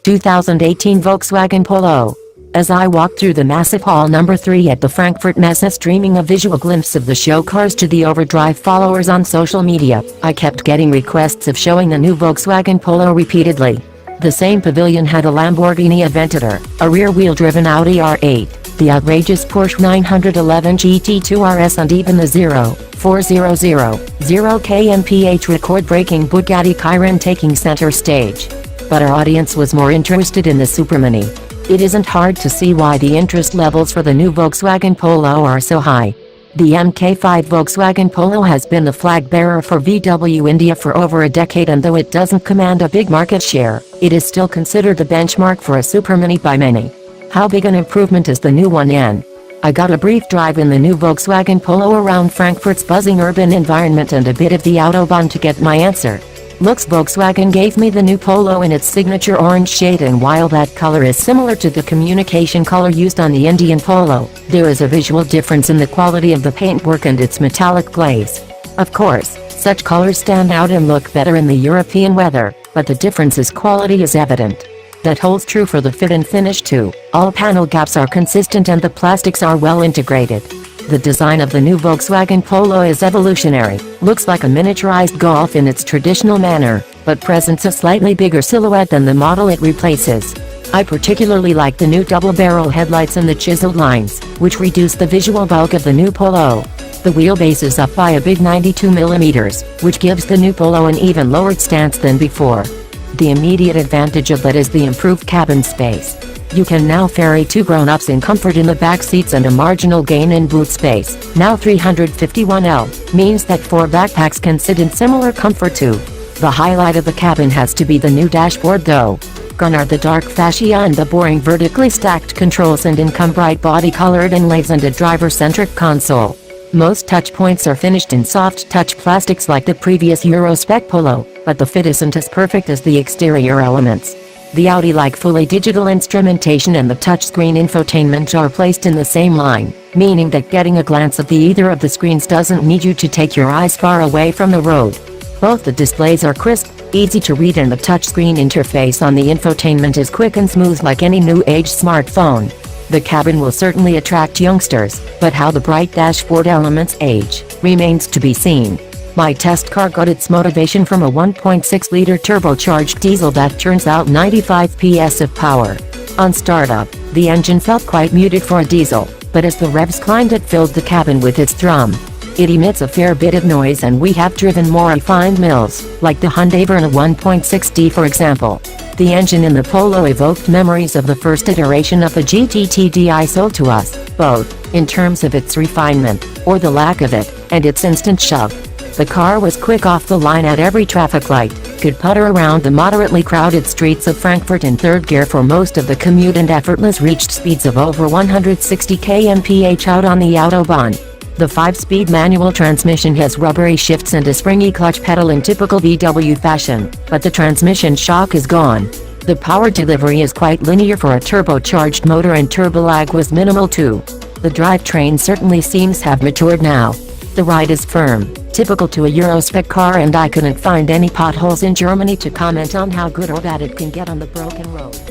2018 Volkswagen Polo. As I walked through the massive hall number 3 at the Frankfurt Messe, streaming a visual glimpse of the show cars to the overdrive followers on social media, I kept getting requests of showing the new Volkswagen Polo repeatedly. The same pavilion had a Lamborghini Aventador, a rear-wheel-driven Audi R8, the outrageous Porsche 911 GT2 RS, and even the 0.400 kmph record-breaking Bugatti Chiron taking center stage. But our audience was more interested in the Supermini. It isn't hard to see why the interest levels for the new Volkswagen Polo are so high. The MK5 Volkswagen Polo has been the flag bearer for VW India for over a decade, and though it doesn't command a big market share, it is still considered the benchmark for a Supermini by many. How big an improvement is the new one in? I got a brief drive in the new Volkswagen Polo around Frankfurt's buzzing urban environment and a bit of the Autobahn to get my answer. Looks: Volkswagen gave me the new Polo in its signature orange shade, and while that color is similar to the communication color used on the Indian Polo, there is a visual difference in the quality of the paintwork and its metallic glaze. Of course, such colors stand out and look better in the European weather, but the difference's quality is evident. That holds true for the fit and finish too. All panel gaps are consistent and the plastics are well integrated. The design of the new Volkswagen Polo is evolutionary, looks like a miniaturized Golf in its traditional manner, but presents a slightly bigger silhouette than the model it replaces. I particularly like the new double-barrel headlights and the chiseled lines, which reduce the visual bulk of the new Polo. The wheelbase is up by a big 92mm, which gives the new Polo an even lowered stance than before. The immediate advantage of that is the improved cabin space. You can now ferry 2 grown-ups in comfort in the back seats, and a marginal gain in boot space, now 351L, means that 4 backpacks can sit in similar comfort too. The highlight of the cabin has to be the new dashboard though. Gone are the dark fascia and the boring vertically stacked controls, and in come bright body-colored inlays and a driver-centric console. Most touch points are finished in soft touch plastics like the previous Euro spec Polo, but the fit isn't as perfect as the exterior elements. The Audi-like fully digital instrumentation and the touchscreen infotainment are placed in the same line, meaning that getting a glance at either of the screens doesn't need you to take your eyes far away from the road. Both the displays are crisp, easy to read, and the touchscreen interface on the infotainment is quick and smooth like any new-age smartphone. The cabin will certainly attract youngsters, but how the bright dashboard elements age remains to be seen. My test car got its motivation from a 1.6-liter turbocharged diesel that turns out 95 PS of power. On startup, the engine felt quite muted for a diesel, but as the revs climbed it filled the cabin with its drum. It emits a fair bit of noise, and we have driven more refined mills, like the Hyundai Verna 1.6D for example. The engine in the Polo evoked memories of the first iteration of the GT-TDI sold to us, both in terms of its refinement, or the lack of it, and its instant shove. The car was quick off the line at every traffic light, could putter around the moderately crowded streets of Frankfurt in third gear for most of the commute, and effortless reached speeds of over 160 kmph out on the Autobahn. The 5-speed manual transmission has rubbery shifts and a springy clutch pedal in typical VW fashion, but the transmission shock is gone. The power delivery is quite linear for a turbocharged motor, and turbolag was minimal too. The drivetrain certainly seems to have matured now. The ride is firm, typical to a Euro spec car, and I couldn't find any potholes in Germany to comment on how good or bad it can get on the broken roads.